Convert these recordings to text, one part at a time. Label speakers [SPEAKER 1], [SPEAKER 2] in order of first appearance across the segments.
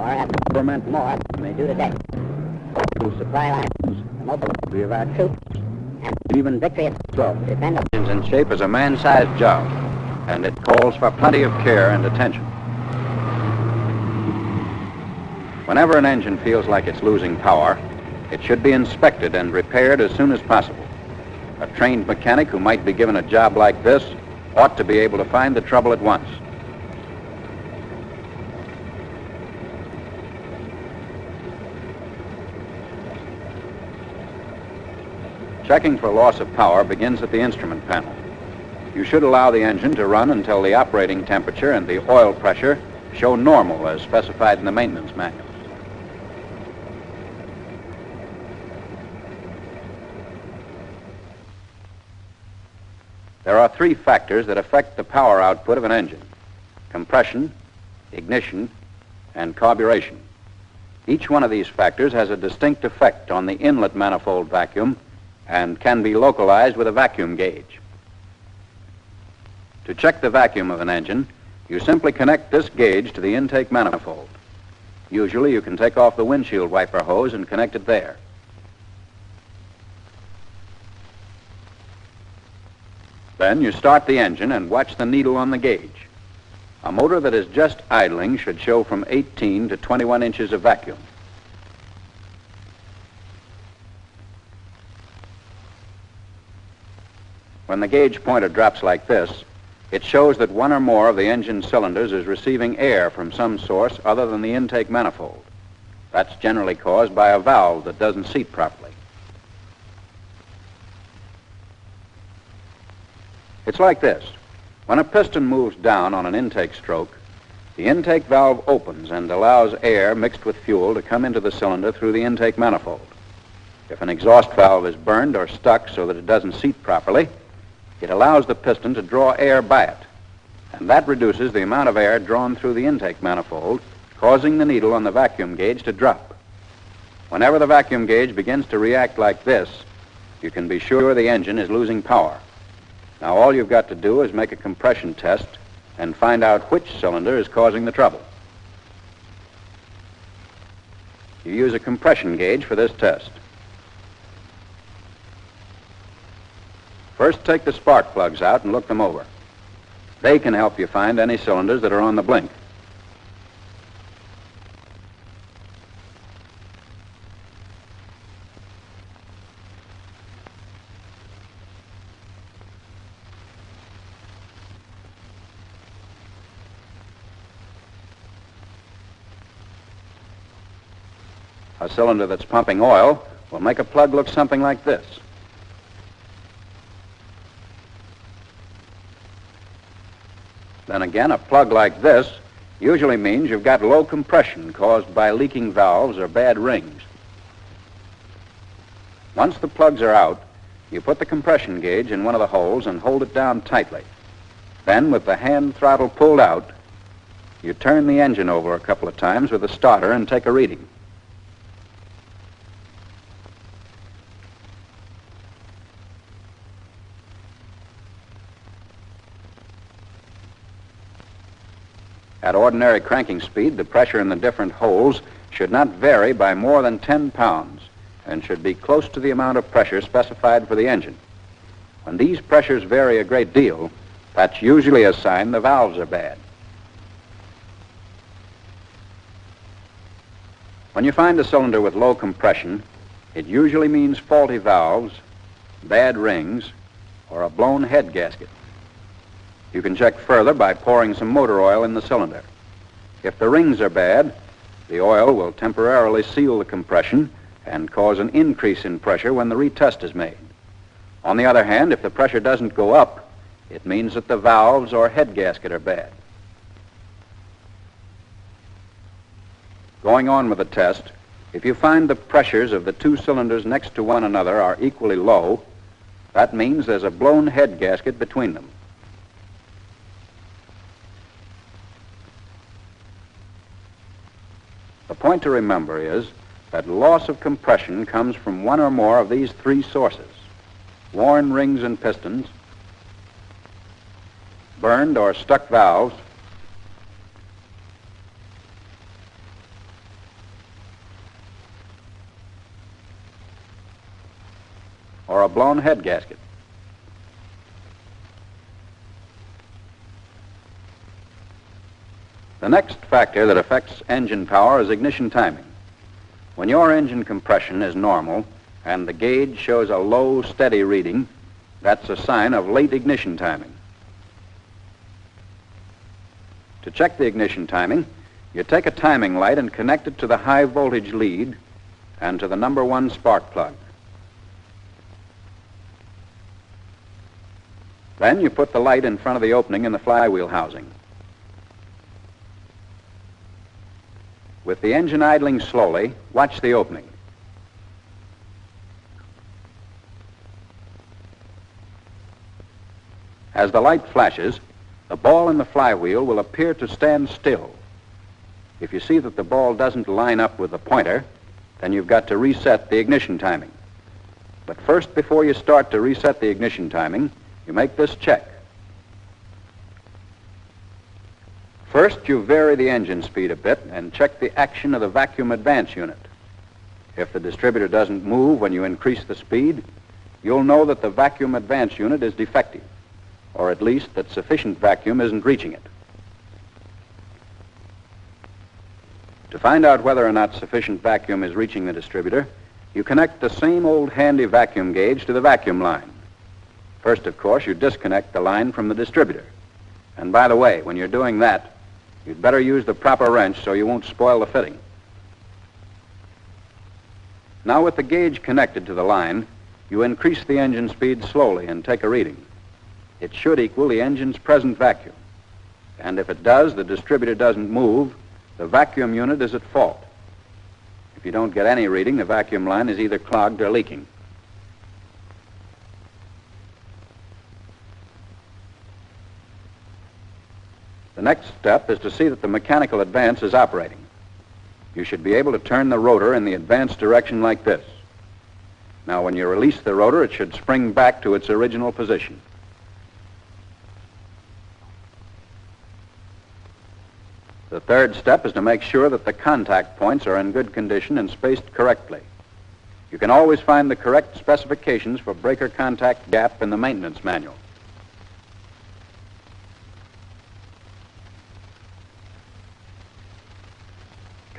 [SPEAKER 1] power and government more than they do today. To supply lines, the mobility of our troops, and even victory itself depend on
[SPEAKER 2] Engines in shape is a man-sized job, and it calls for plenty of care and attention. Whenever an engine feels like it's losing power, it should be inspected and repaired as soon as possible. A trained mechanic who might be given a job like this ought to be able to find the trouble at once. Checking for loss of power begins at the instrument panel. You should allow the engine to run until the operating temperature and the oil pressure show normal as specified in the maintenance manuals. There are three factors that affect the power output of an engine: compression, ignition, and carburation. Each one of these factors has a distinct effect on the inlet manifold vacuum and can be localized with a vacuum gauge. To check the vacuum of an engine, you simply connect this gauge to the intake manifold. Usually you can take off the windshield wiper hose and connect it there. Then you start the engine and watch the needle on the gauge. A motor that is just idling should show from 18 to 21 inches of vacuum. When the gauge pointer drops like this, it shows that one or more of the engine cylinders is receiving air from some source other than the intake manifold. That's generally caused by a valve that doesn't seat properly. It's like this. When a piston moves down on an intake stroke, the intake valve opens and allows air mixed with fuel to come into the cylinder through the intake manifold. If an exhaust valve is burned or stuck so that it doesn't seat properly, it allows the piston to draw air by it, and that reduces the amount of air drawn through the intake manifold, causing the needle on the vacuum gauge to drop. Whenever the vacuum gauge begins to react like this, you can be sure the engine is losing power. Now all you've got to do is make a compression test and find out which cylinder is causing the trouble. You use a compression gauge for this test. First, take the spark plugs out and look them over. They can help you find any cylinders that are on the blink. A cylinder that's pumping oil will make a plug look something like this. Then again, a plug like this usually means you've got low compression caused by leaking valves or bad rings. Once the plugs are out, you put the compression gauge in one of the holes and hold it down tightly. Then, with the hand throttle pulled out, you turn the engine over a couple of times with the starter and take a reading. At ordinary cranking speed, the pressure in the different holes should not vary by more than 10 pounds and should be close to the amount of pressure specified for the engine. When these pressures vary a great deal, that's usually a sign the valves are bad. When you find a cylinder with low compression, it usually means faulty valves, bad rings, or a blown head gasket. You can check further by pouring some motor oil in the cylinder. If the rings are bad, the oil will temporarily seal the compression and cause an increase in pressure when the retest is made. On the other hand, if the pressure doesn't go up, it means that the valves or head gasket are bad. Going on with the test, if you find the pressures of the two cylinders next to one another are equally low, that means there's a blown head gasket between them. The point to remember is that loss of compression comes from one or more of these three sources: worn rings and pistons, burned or stuck valves, or a blown head gasket. The next factor that affects engine power is ignition timing. When your engine compression is normal and the gauge shows a low, steady reading, that's a sign of late ignition timing. To check the ignition timing, you take a timing light and connect it to the high voltage lead and to the number 1 spark plug. Then you put the light in front of the opening in the flywheel housing. With the engine idling slowly, watch the opening. As the light flashes, the ball in the flywheel will appear to stand still. If you see that the ball doesn't line up with the pointer, then you've got to reset the ignition timing. But first, before you start to reset the ignition timing, you make this check. First, you vary the engine speed a bit and check the action of the vacuum advance unit. If the distributor doesn't move when you increase the speed, you'll know that the vacuum advance unit is defective, or at least that sufficient vacuum isn't reaching it. To find out whether or not sufficient vacuum is reaching the distributor, you connect the same old handy vacuum gauge to the vacuum line. First, of course, you disconnect the line from the distributor. And by the way, when you're doing that, you'd better use the proper wrench so you won't spoil the fitting. Now, with the gauge connected to the line, you increase the engine speed slowly and take a reading. It should equal the engine's present vacuum. And if it does, the distributor doesn't move, the vacuum unit is at fault. If you don't get any reading, the vacuum line is either clogged or leaking. The next step is to see that the mechanical advance is operating. You should be able to turn the rotor in the advance direction like this. Now, when you release the rotor, it should spring back to its original position. The third step is to make sure that the contact points are in good condition and spaced correctly. You can always find the correct specifications for breaker contact gap in the maintenance manual.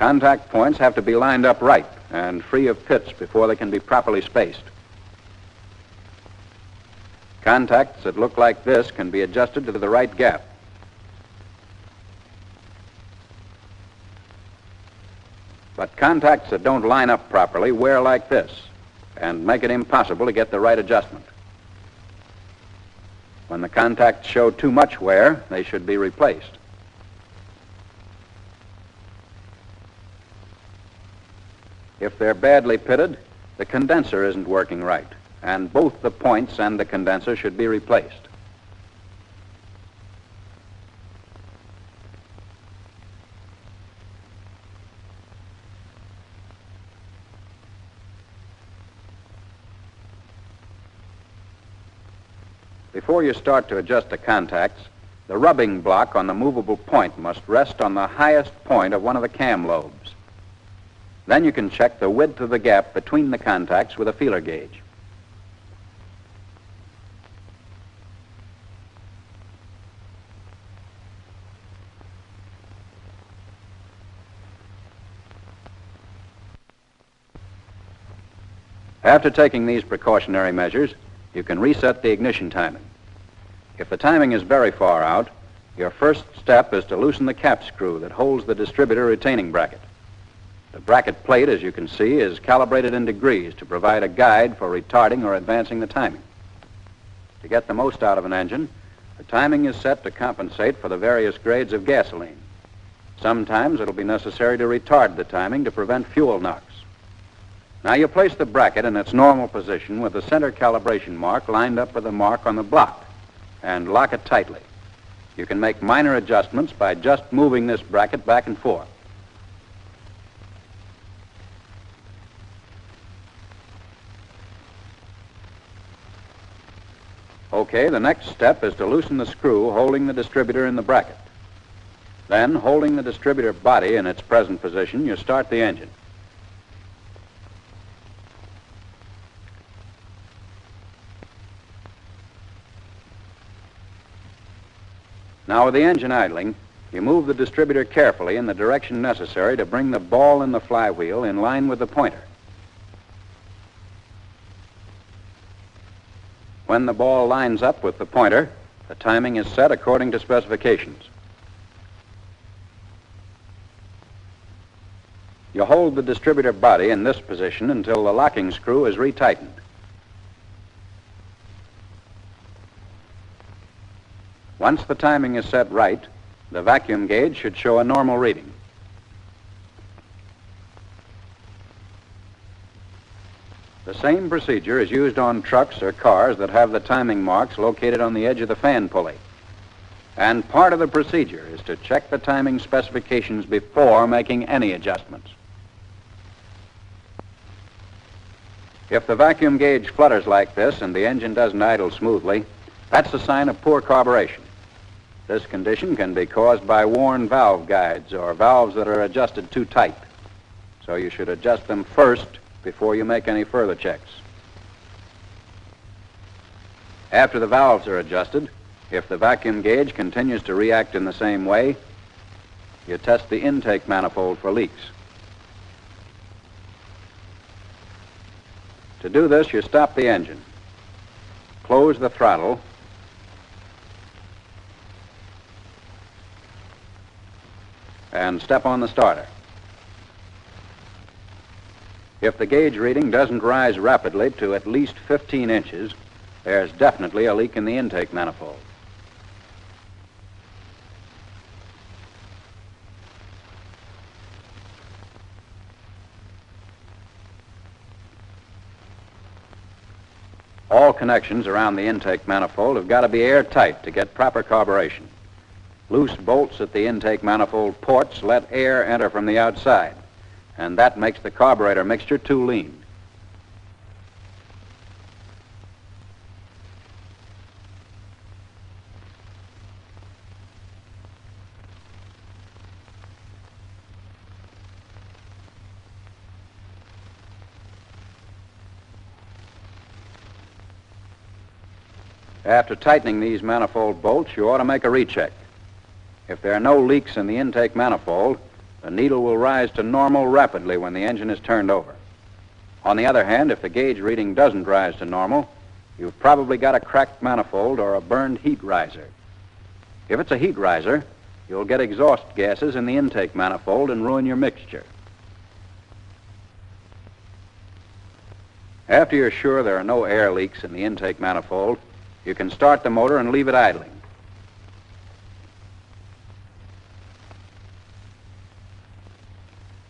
[SPEAKER 2] Contact points have to be lined up right and free of pits before they can be properly spaced. Contacts that look like this can be adjusted to the right gap. But contacts that don't line up properly wear like this and make it impossible to get the right adjustment. When the contacts show too much wear, they should be replaced. If they're badly pitted, the condenser isn't working right, and both the points and the condenser should be replaced. Before you start to adjust the contacts, the rubbing block on the movable point must rest on the highest point of one of the cam lobes. Then you can check the width of the gap between the contacts with a feeler gauge. After taking these precautionary measures, you can reset the ignition timing. If the timing is very far out, your first step is to loosen the cap screw that holds the distributor retaining bracket. The bracket plate, as you can see, is calibrated in degrees to provide a guide for retarding or advancing the timing. To get the most out of an engine, the timing is set to compensate for the various grades of gasoline. Sometimes it'll be necessary to retard the timing to prevent fuel knocks. Now you place the bracket in its normal position with the center calibration mark lined up with the mark on the block and lock it tightly. You can make minor adjustments by just moving this bracket back and forth. Okay, the next step is to loosen the screw holding the distributor in the bracket. Then, holding the distributor body in its present position, you start the engine. Now, with the engine idling, you move the distributor carefully in the direction necessary to bring the ball in the flywheel in line with the pointer. When the ball lines up with the pointer, the timing is set according to specifications. You hold the distributor body in this position until the locking screw is retightened. Once the timing is set right, the vacuum gauge should show a normal reading. The same procedure is used on trucks or cars that have the timing marks located on the edge of the fan pulley. And part of the procedure is to check the timing specifications before making any adjustments. If the vacuum gauge flutters like this and the engine doesn't idle smoothly, that's a sign of poor carburation. This condition can be caused by worn valve guides or valves that are adjusted too tight. So you should adjust them first before you make any further checks. After the valves are adjusted, if the vacuum gauge continues to react in the same way, you test the intake manifold for leaks. To do this, you stop the engine, close the throttle, and step on the starter. If the gauge reading doesn't rise rapidly to at least 15 inches, there's definitely a leak in the intake manifold. All connections around the intake manifold have got to be airtight to get proper carburation. Loose bolts at the intake manifold ports let air enter from the outside, and that makes the carburetor mixture too lean. After tightening these manifold bolts, you ought to make a recheck. If there are no leaks in the intake manifold, the needle will rise to normal rapidly when the engine is turned over. On the other hand, if the gauge reading doesn't rise to normal, you've probably got a cracked manifold or a burned heat riser. If it's a heat riser, you'll get exhaust gases in the intake manifold and ruin your mixture. After you're sure there are no air leaks in the intake manifold, you can start the motor and leave it idling.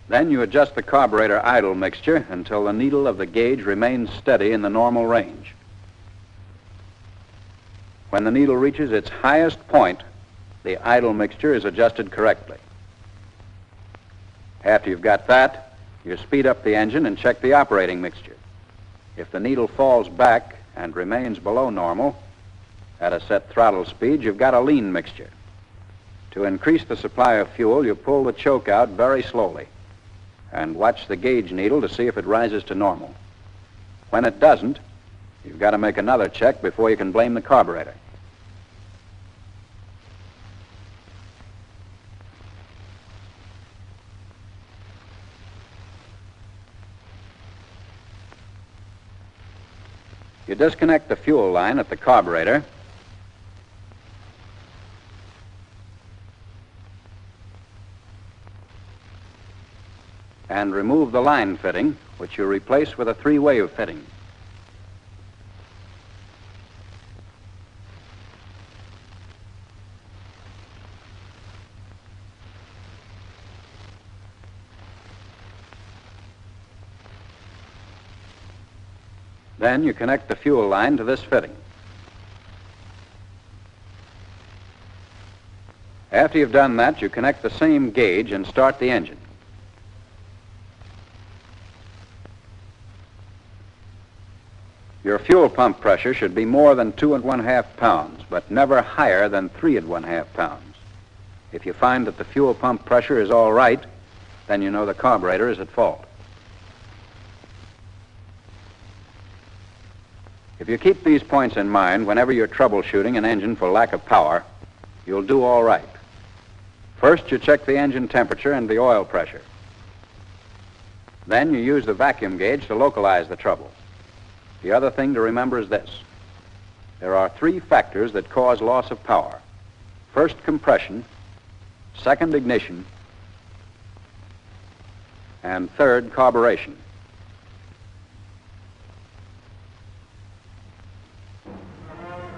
[SPEAKER 2] Then you adjust the carburetor idle mixture until the needle of the gauge remains steady in the normal range. When the needle reaches its highest point, the idle mixture is adjusted correctly. After you've got that, you speed up the engine and check the operating mixture. If the needle falls back and remains below normal, at a set throttle speed, you've got a lean mixture. To increase the supply of fuel, you pull the choke out very slowly and watch the gauge needle to see if it rises to normal. When it doesn't, you've got to make another check before you can blame the carburetor. You disconnect the fuel line at the carburetor and remove the line fitting, which you replace with a three-wave fitting. Then you connect the fuel line to this fitting. After you've done that, you connect the same gauge and start the engine. Your fuel pump pressure should be more than 2 1/2 pounds, but never higher than 3 1/2 pounds. If you find that the fuel pump pressure is all right, then you know the carburetor is at fault. If you keep these points in mind whenever you're troubleshooting an engine for lack of power, you'll do all right. First, you check the engine temperature and the oil pressure. Then you use the vacuum gauge to localize the trouble. The other thing to remember is this. There are 3 factors that cause loss of power. First, compression. Second, ignition. And third, carburation.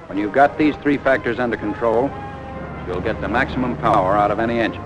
[SPEAKER 2] When you've got these 3 factors under control, you'll get the maximum power out of any engine.